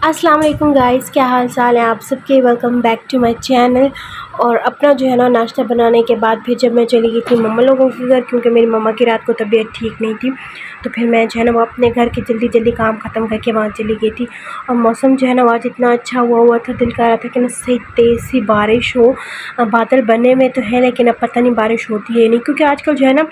अस्सलाम वालेकुम गाइस, क्या हाल चाल है आप सबके। Welcome back to my channel. और अपना जो है ना नाश्ता बनाने के बाद फिर जब मैं चली गई थी मम्मा लोगों के घर, क्योंकि मेरी मम्मा की रात को तबीयत ठीक नहीं थी, तो फिर मैं जो है ना वो अपने घर के जल्दी जल्दी काम ख़त्म करके वहाँ चली गई थी। और मौसम जो है ना आज इतना अच्छा हुआ था, दिल कर रहा था कि ना सही तेज़ सी बारिश हो। बादल बने में तो है लेकिन अब पता नहीं बारिश होती है नहीं, क्योंकि आजकल जो है ना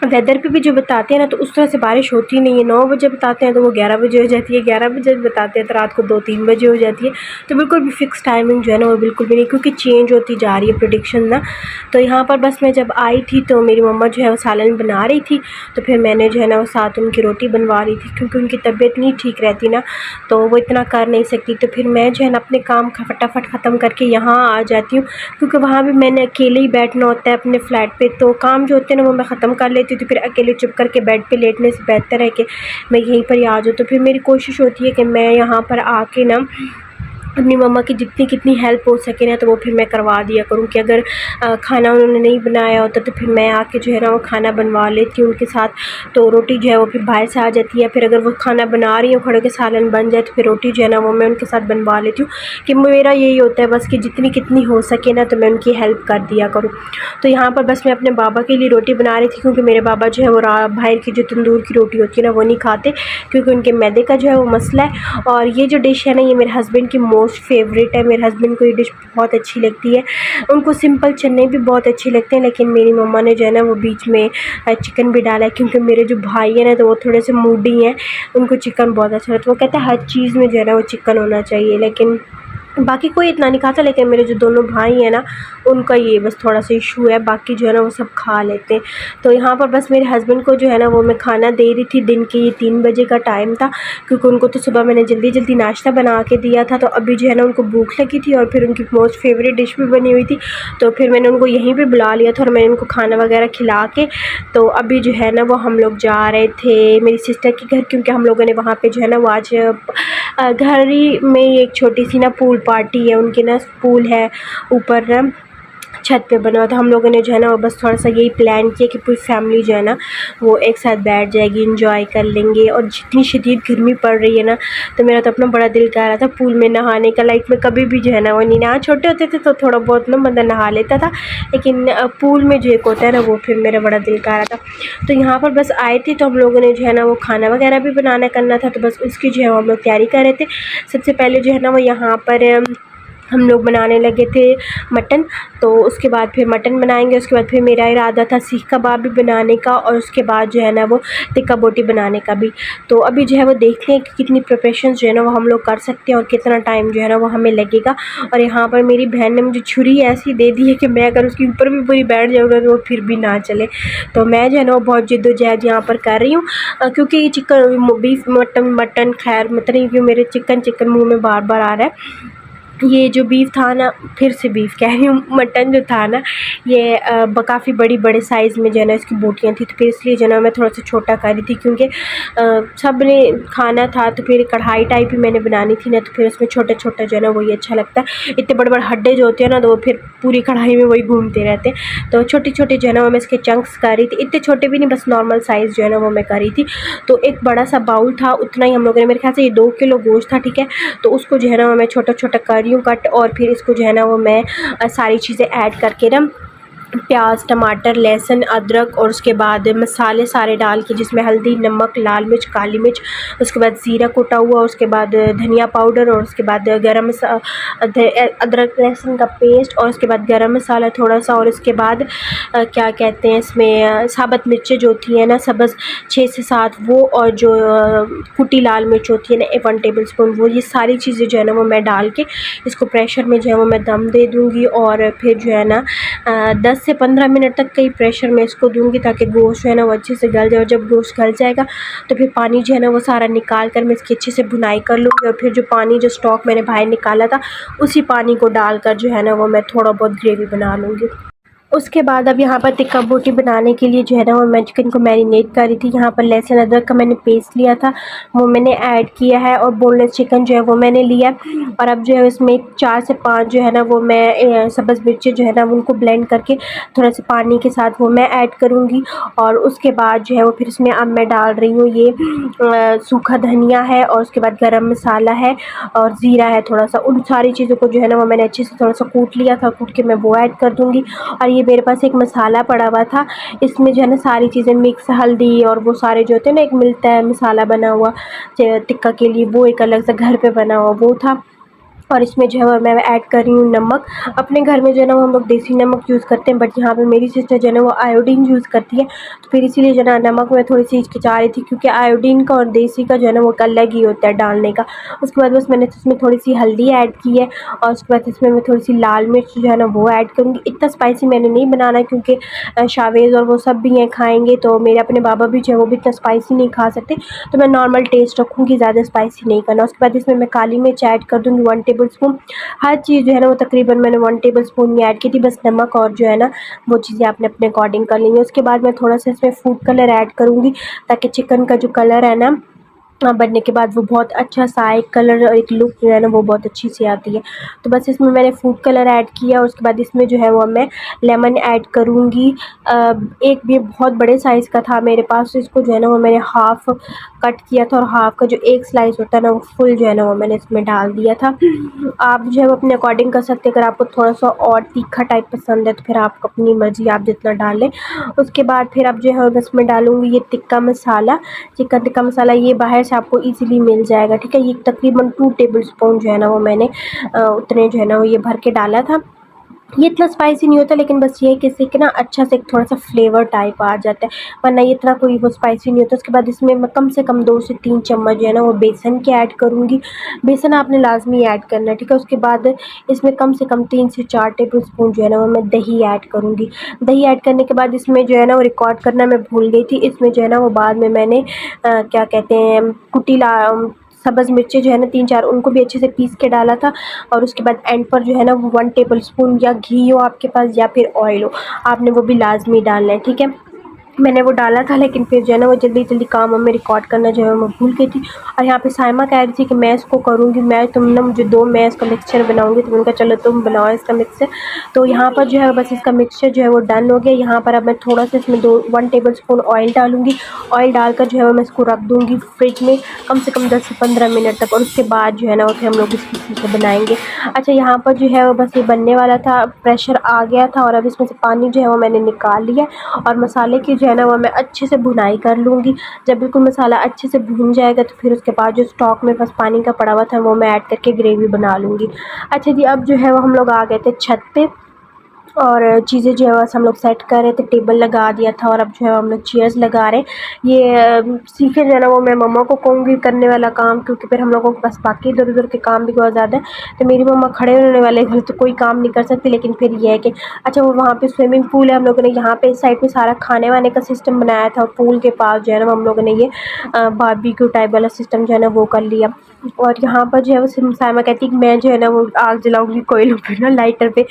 वेदर पे भी जो बताते हैं ना तो उस तरह से बारिश होती नहीं है। 9 बजे बताते हैं तो वो 11 बजे हो जाती है, 11 बजे बताते हैं तो रात को 2-3 बजे हो जाती है। तो बिल्कुल भी फ़िक्स टाइमिंग जो है ना वो बिल्कुल भी नहीं, क्योंकि चेंज होती जा रही है प्रेडिक्शन ना। तो यहाँ पर बस मैं जब आई थी तो मेरी मम्मा जो है वो सालन बना रही थी, तो फिर मैंने जो है ना वो साथ उनकी रोटी बनवा रही थी, क्योंकि उनकी तबीयत नहीं ठीक रहती ना, तो वो इतना कर नहीं सकती। तो फिर मैं जो है ना अपने काम फटाफट ख़त्म करके यहाँ आ जाती हूँ, क्योंकि वहाँ भी मैंने अकेले ही बैठना होता है अपने फ्लैट पे, तो काम जो होते हैं ना वो मैं ख़त्म कर लेती हूँ। तो फिर अकेले चुप करके बेड पे लेटने से बेहतर है कि मैं यहीं पर ही आ जाऊँ। तो फिर मेरी कोशिश होती है कि मैं यहाँ पर आके ना अपनी मम्मा की जितनी कितनी हेल्प हो सके ना तो वो फिर मैं करवा दिया करूँ, कि अगर खाना उन्होंने नहीं बनाया होता तो फिर मैं आके जो है ना वो खाना बनवा लेती हूँ उनके साथ। तो रोटी जो है वो फिर बाहर से आ जाती है, फिर अगर वो खाना बना रही हूँ खड़े के सालन बन जाए तो फिर रोटी जो है ना वो मैं उनके साथ बनवा लेती हूँ, कि मेरा यही होता है बस कि जितनी कितनी हो सके ना तो मैं उनकी हेल्प कर दिया करूँ। तो यहाँ पर बस मैं अपने बाबा के लिए रोटी बना रही थी, क्योंकि मेरे बाबा जो है वो बाहर की जो तंदूर की रोटी होती है ना वो नहीं खाते, क्योंकि उनके मैदे का जो है वो मसला है। और ये जो डिश है ना ये मेरे हस्बैंड की मोस्ट फेवरेट है, मेरे हस्बैंड को ये डिश बहुत अच्छी लगती है। उनको सिंपल चने भी बहुत अच्छे लगते हैं, लेकिन मेरी मम्मा ने जो है ना वो बीच में चिकन भी डाला है, क्योंकि मेरे जो भाई है ना तो वो थोड़े से मूडी हैं, उनको चिकन बहुत अच्छा लगता है। वो कहते हैं हर चीज़ में जो है ना वो चिकन होना चाहिए, लेकिन बाकी कोई इतना नहीं खाता, लेकिन मेरे जो दोनों भाई हैं ना उनका ये बस थोड़ा सा इशू है, बाकी जो है ना वो सब खा लेते हैं। तो यहाँ पर बस मेरे हस्बैंड को जो है ना वो मैं खाना दे रही थी। दिन के 3 बजे का टाइम था, क्योंकि उनको तो सुबह मैंने जल्दी जल्दी नाश्ता बना के दिया था, तो अभी जो है ना उनको भूख लगी थी और फिर उनकी मोस्ट फेवरेट डिश भी बनी हुई थी। तो फिर मैंने उनको यहीं पर बुला लिया था और मैंने उनको खाना वगैरह खिला के तो अभी जो है ना वो हम लोग जा रहे थे मेरी सिस्टर के घर, क्योंकि हम लोगों ने वहाँ पर जो है ना वो आज घर ही में एक छोटी सी ना पूल पार्टी है, उनके ना पूल है ऊपर ना छत पे बना हुआ था। हम लोगों ने जो है ना वो बस थोड़ा सा यही प्लान किया कि पूरी फैमिली जो है ना वो एक साथ बैठ जाएगी, इंजॉय कर लेंगे। और जितनी शदीद गर्मी पड़ रही है ना तो मेरा तो अपना बड़ा दिल कर रहा था पूल में नहाने का। लाइफ में कभी भी जो है ना वो नहीं नहा, छोटे होते थे तो थोड़ा बहुत ना बंदा नहा लेता था, लेकिन पूल में जो एक होता है ना वो फिर मेरा बड़ा दिल कर रहा था। तो यहाँ पर बस आए थे तो हम लोगों ने जो है ना वो खाना वगैरह भी बनाना करना था, तो बस उसकी जो है हम लोग तैयारी कर रहे थे। सबसे पहले जो है ना वो यहाँ पर हम लोग बनाने लगे थे मटन, तो उसके बाद फिर मटन बनाएंगे। उसके बाद फिर मेरा इरादा था सीख कबाब भी बनाने का, और उसके बाद जो है ना वो टिक्का बोटी बनाने का भी। तो अभी जो है वो देखते हैं कि कितनी प्रिपरेशन जो है ना वो हम लोग कर सकते हैं और कितना टाइम जो है ना वो हमें लगेगा। और यहाँ पर मेरी बहन ने मुझे छुरी ऐसी दे दी है कि मैं अगर उसके ऊपर भी पूरी बैठ जाऊँगा तो वो फिर भी ना चले। तो मैं जो है ना वो बहुत जिद्दोजहद यहाँ पर कर रही हूँ, क्योंकि ये चिकन बीफ मटन खैर मतलब नहीं, क्योंकि मेरे चिकन मुँह में बार बार आ रहा है। ये जो बीफ था ना, फिर से बीफ कह रही हूँ, मटन जो था ना ये काफ़ी बड़े साइज़ में जो है ना इसकी बोटियाँ थी, तो फिर इसलिए जो है ना मैं थोड़ा सा छोटा कर रही थी, क्योंकि सब ने खाना था। तो फिर कढ़ाई टाइप ही मैंने बनानी थी ना, तो फिर उसमें छोटा छोटा जो है ना वही अच्छा लगता है। इतने बड़े बड़े हड्डे जो होते हैं ना तो वो फिर पूरी कढ़ाई में वही घूमते रहते हैं। तो छोटे छोटे जो है ना वो मैं इसके चंक्स कर रही थी, इतने छोटे भी नहीं, बस नॉर्मल साइज़ जो है ना वो मैं कर रही थी। तो एक बड़ा सा बाउल था, उतना ही हम लोगों ने, मेरे ख्याल से ये 2 किलो गोश्त था, ठीक है। तो उसको जो है ना मैं छोटा छोटा कर रही हूँ कट, और फिर इसको जो है ना वो मैं सारी चीज़ें ऐड करके ना प्याज टमाटर लहसुन अदरक और उसके बाद मसाले सारे डाल के, जिसमें हल्दी नमक लाल मिर्च काली मिर्च, उसके बाद ज़ीरा कुटा हुआ, उसके बाद धनिया पाउडर, और उसके बाद गरम अदरक लहसुन का पेस्ट, और उसके बाद गरम मसाला थोड़ा सा, और उसके बाद क्या कहते हैं इसमें साबुत मिर्चें जो होती हैं ना सब्ज़ 6 से 7 वो, और जो कुटी लाल मिर्च होती है ना 1 टेबल स्पून वो, ये सारी चीज़ें जो है ना वो मैं डाल के इसको प्रेशर में जो है वो मैं दम दे दूँगी। और फिर जो है ना 10 से 15 मिनट तक कई प्रेशर में इसको दूंगी, ताकि गोश्त जो है ना वो अच्छे से गल जाए। और जब गोश्त गल जाएगा तो फिर पानी जो है ना वो सारा निकाल कर मैं इसकी अच्छे से भुनाई कर लूँगी, और फिर जो पानी जो स्टॉक मैंने बाहर निकाला था उसी पानी को डालकर जो है ना वो मैं थोड़ा बहुत ग्रेवी बना लूँगी। उसके बाद अब यहाँ पर टिक्का बोटी बनाने के लिए जो है ना वो मैं चिकन को मैरिनेट कर रही थी। यहाँ पर लहसुन अदरक का मैंने पेस्ट लिया था, वो मैंने ऐड किया है, और बोनलेस चिकन जो है वो मैंने लिया। और अब जो है उसमें 4 से 5 जो है ना वो मैं सब्ज़ मिर्ची जो है ना उनको ब्लेंड करके थोड़ा सा पानी के साथ वो मैं ऐड करूँगी। और उसके बाद जो है वो फिर इसमें अब मैं डाल रही हूँ ये सूखा धनिया है, और उसके बाद गरम मसाला है और ज़ीरा है थोड़ा सा। उन सारी चीज़ों को जो है ना वो मैंने अच्छे से थोड़ा सा कूट लिया था, कूट के मैं वो ऐड कर दूँगी। और ये मेरे पास एक मसाला पड़ा हुआ था, इसमें जो है ना सारी चीज़ें मिक्स, हल्दी और वो सारे जो होते हैं ना, एक मिलता है मसाला बना हुआ टिक्का के लिए, वो एक अलग से घर पे बना हुआ वो था। और इसमें जो है मैं ऐड कर रही हूँ नमक। अपने घर में जो है ना वो हम लोग देसी नमक यूज़ करते हैं, बट यहाँ पे मेरी सिस्टर जो है ना वो आयोडीन यूज़ करती है, तो फिर इसीलिए जो है ना नमक में थोड़ी सी हिचकिचा रही थी, क्योंकि आयोडीन का और देसी का जो है ना वो एक अलग ही होता है डालने का। उसके बाद बस मैंने इसमें थोड़ी सी हल्दी ऐड की है, और उसके बाद इसमें मैं थोड़ी सी लाल मिर्च जो है ना वो ऐड करूँगी। इतना स्पाइसी मैंने नहीं बनाना, क्योंकि शावेज़ और वो सब भी हैं खाएँगे, तो मेरे अपने बाबा भी जो है वो भी इतना स्पाइसी नहीं खा सकते, तो मैं नॉर्मल टेस्ट रखूँगी, ज़्यादा स्पाइसी नहीं करना। उसके बाद इसमें मैं काली मिर्च ऐड कर दूँगी 1 टेबल स्पून। हर चीज़ जो है ना वो तकरीबन मैंने 1 टेबल स्पून ही ऐड की थी, बस नमक और जो है ना वो चीज़ें आपने अपने अकॉर्डिंग कर लेंगे। उसके बाद मैं थोड़ा सा इसमें फूड कलर ऐड करूँगी, ताकि चिकन का जो कलर है ना बनने के बाद वो बहुत अच्छा सा एक कलर और एक लुक जो है ना वो बहुत अच्छी सी आती है। तो बस इसमें मैंने फूड कलर ऐड किया, और उसके बाद इसमें जो है वो मैं लेमन ऐड करूँगी। एक भी बहुत बड़े साइज़ का था मेरे पास, तो इसको जो है ना वो मैंने हाफ़ कट किया था, और हाफ़ का जो एक स्लाइस होता है ना वो फुल जो है ना वो मैंने इसमें डाल दिया था। आप जो है वो अपने अकॉर्डिंग कर सकते हैं, अगर आपको थोड़ा-सा और तीखा टाइप पसंद है तो फिर आप अपनी मर्ज़ी, आप जितना डालें। उसके बाद फिर अब जो है इसमें डालूँगी ये टिक्का मसाला, चिकन टिक्का मसाला। ये बाहर से आपको ईज़िली मिल जाएगा, ठीक है। ये तकरीबन 2 टेबल स्पून जो है ना वो मैंने उतने जो है ना वो ये भर के डाला था। ये इतना स्पाइसी नहीं होता, लेकिन बस ये है कि इससे कि ना अच्छा से थोड़ा-सा फ्लेवर टाइप आ जाता है, वरना ये इतना कोई वो स्पाइसी नहीं होता। उसके बाद इसमें मैं कम से कम 2 से 3 चम्मच जो है ना वो बेसन के ऐड करूँगी। बेसन आपने लाज़मी ऐड करना है, ठीक है। उसके बाद इसमें कम से कम 3 से 4 टेबल स्पून जो है ना वो मैं दही ऐड करूँगी। दही ऐड करने के बाद इसमें जो है ना वो रिकॉर्ड करना मैं भूल गई थी। इसमें जो है ना वो बाद में मैंने क्या कहते हैं, सब्ज़ मिर्ची जो है ना 3-4 उनको भी अच्छे से पीस के डाला था। और उसके बाद एंड पर जो है ना वो 1 टेबल स्पून या घी हो आपके पास या फिर ऑयल हो, आपने वो भी लाज़मी डालना है, ठीक है। मैंने वो डाला था, लेकिन फिर जो है ना वो जल्दी-जल्दी काम में रिकॉर्ड करना जो है मैं भूल गई थी। और यहाँ पे साइमा कह रही थी कि मैं इसको करूँगी, तुम ना मुझे दो, मैं इसका मिक्सचर बनाऊँगी। तो मैंने कहा चलो तुम बनाओ इसका मिक्सचर। तो यहाँ पर जो है बस इसका मिक्सचर जो है वो डन हो गया। यहाँ पर अब मैं थोड़ा-सा इसमें 1 टेबल स्पून ऑयल डालूँगी। ऑयल डालकर जो है मैं इसको रख दूँगी फ्रिज में कम से कम 10 से 15 मिनट तक, और उसके बाद जो है ना फिर हम लोग इसकी चीज़ें बनाएँगे। अच्छा, यहाँ पर जो है वो बस ये बनने वाला था, प्रेशर आ गया था, और अब इसमें से पानी जो है वो मैंने निकाल लिया, और मसाले की जो है ना वो मैं अच्छे से भुनाई कर लूँगी। जब बिल्कुल मसाला अच्छे से भुन जाएगा तो फिर उसके बाद जो स्टॉक में बस पानी का पड़ा हुआ था वो मैं ऐड करके ग्रेवी बना लूँगी। अच्छा जी, अब जो है वो हम लोग आ गए थे छत पे, और चीज़ें जो है बस हम लोग सेट कर रहे थे, टेबल लगा दिया था, और अब जो है हम लोग चेयर्स लगा रहे हैं। ये सीखे जो है ना वो मैं मम्मा को कहूँगी करने वाला काम, क्योंकि फिर हम लोगों के पास बाकी इधर-उधर के काम भी बहुत ज़्यादा है, तो मेरी मम्मा खड़े होने वाले घर तो कोई काम नहीं कर सकती। लेकिन फिर ये है कि अच्छा, वो वहाँ पे स्विमिंग पूल है, हम लोगों ने यहाँ पे इस साइड पे सारा खाने-वाने का सिस्टम बनाया था, और पूल के पास जो है ना हम लोगों ने ये बारबेक्यू टाइप वाला सिस्टम जो है ना वो कर लिया। और यहाँ पर जो है वो साइमा कहती है कि मैं जो है ना वो आग जलाऊँगी कोयलों पे ना, लाइटर पे।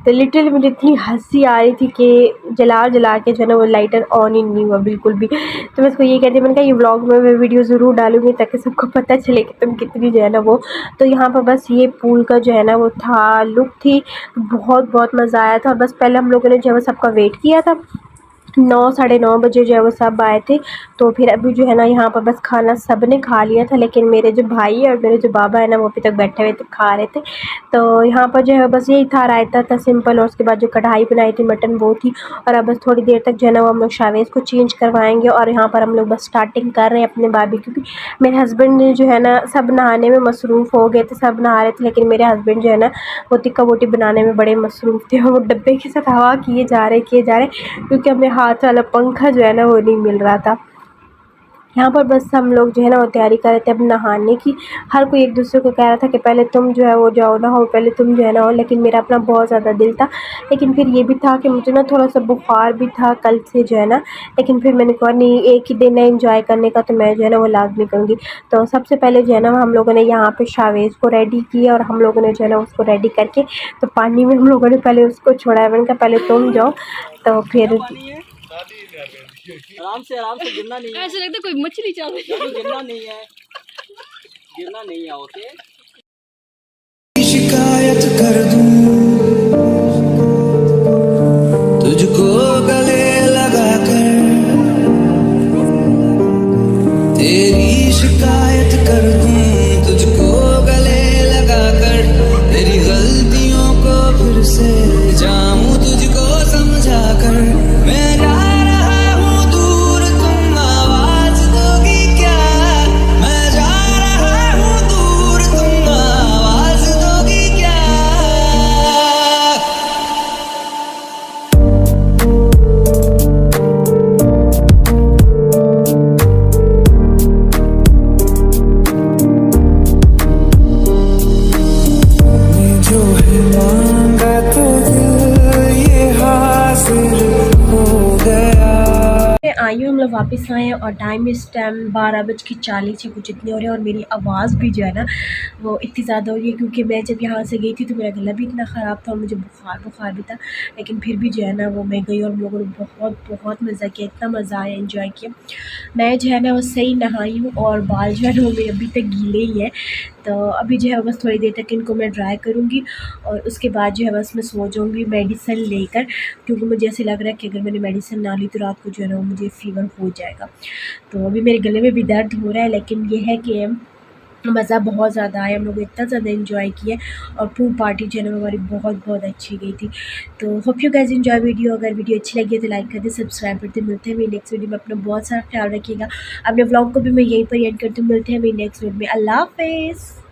तो लिटरली मुझे इतनी हँसी आ रही थी कि जला के जो है ना वो लाइटर ऑन ही नहीं हुआ बिल्कुल भी। तो मैं उसको ये कहती, मैंने कहा ये व्लॉग में मैं वीडियो ज़रूर डालूँगी, ताकि सबको पता चले कि तुम कितनी जो है ना वो। तो यहाँ पर बस ये पूल का जो है ना वो था, लुक थी, बहुत मज़ा आया था। और बस पहले हम लोगों ने जो है वो सबका वेट किया था, 9 साढ़े 9 बजे जो है वो सब आए थे। तो फिर अभी जो है ना यहाँ पर बस खाना सब ने खा लिया था, लेकिन मेरे जो भाई और मेरे जो बाबा है ना वो अभी तक बैठे हुए थे, खा रहे थे। तो यहाँ पर जो है बस यही था, रायता था सिंपल, और उसके बाद जो कढ़ाई बनाई थी मटन वो थी। और अब बस थोड़ी देर तक जो है ना वो हम लोग शावेज़ को चेंज करवाएंगे, और यहाँ पर हम लोग बस स्टार्टिंग कर रहे हैं अपने बारबेक्यू की। मेरे हस्बैंड ने जो है ना सब नहाने में मसरूफ़ हो गए थे, सब नहा रहे थे, लेकिन मेरे हस्बैंड जो है ना वो टिक्का बोटी बनाने में बड़े मसरूफ़ थे। वो डब्बे के साथ हवा किए जा रहे, क्योंकि हमें हाथ वाला पंखा जो है ना वो नहीं मिल रहा था। यहाँ पर बस हम लोग जो है ना वो तैयारी कर रहे थे अब नहाने की। हर कोई एक दूसरे को कह रहा था कि पहले तुम जो है वो जाओ नहाओ, पहले तुम जो है नहाओ, लेकिन मेरा अपना बहुत ज़्यादा दिल था। लेकिन फिर ये भी था कि मुझे ना थोड़ा सा बुखार भी था कल से जो है ना, लेकिन फिर मैंने कहा नहीं, एक ही दिन है एंजॉय करने का, तो मैं जो है ना वो लाजमी करूँगी। तो सबसे पहले जो है ना हम लोगों ने यहाँ पे शावेज़ को रेडी किया और हम लोगों ने जो है ना उसको रेडी करके तो पानी में हम लोगों ने पहले उसको छोड़ा। मैंने कहा पहले तुम जाओ, तो फिर आराम से गिरना नहीं है। ऐसा लगता है कोई मछली चल रही है। गिरना नहीं है, गिरना नहीं है। ओके, शिकायत कर दूं तुझको गले लगा कर, तेरी शिकायत कर दूं तुझको गले लगा कर, तेरी गलतियों को फिर से जाऊं तुझको समझा कर। मैं जा रहा हूँ दूर, तुम आवाज दोगी क्या? मैं जा रहा हूँ दूर, तुम आवाज दोगी क्या? जो है मांगा तो दिल ये हासिल हो गया। आई हूँ, हम लोग वापस आए हैं और टाइम इस टाइम 12:40 या कुछ इतने हो रहे हैं और मेरी आवाज़ भी जो है ना वो इतनी ज़्यादा हो रही है क्योंकि मैं जब यहाँ से गई थी तो मेरा गला भी इतना ख़राब था और मुझे बुखार भी था। लेकिन फिर भी जो है ना वो मैं गई और हम लोगों ने बहुत मज़ा किया, इतना मज़ा आया, एंजॉय किया। मैं जो है ना वो सही नहाई हूँ और बाल जो है ना वो मेरे अभी तक गीले ही हैं। तो अभी जो है बस थोड़ी देर तक इनको मैं ड्राई करूँगी और उसके बाद जो है बस मैं सो जाऊँगी मेडिसिन लेकर, क्योंकि मुझे ऐसे लग रहा है कि अगर मैंने मेडिसिन ना ली तो रात को जो है ना मुझे फ़ीवर हो जाएगा। तो अभी मेरे गले में भी दर्द हो रहा है, लेकिन ये है कि मज़ा बहुत ज़्यादा आया, हम लोग इतना ज़्यादा एंजॉय किए और पूल पार्टी जो है ना हमारी बहुत अच्छी गई थी। तो hope you guys enjoy video. अगर वीडियो अच्छी लगी है तो लाइक कर दे, सब्सक्राइब कर दे। मिलते हैं मेरी नेक्स्ट वीडियो में, अपना बहुत सारा ख्याल रखिएगा। अपने व्लॉग को भी मैं यहीं पर एंड करती हूँ। मिलते हैं मेरी नेक्स्ट वीडियो में। अल्लाह हाफ़िज़।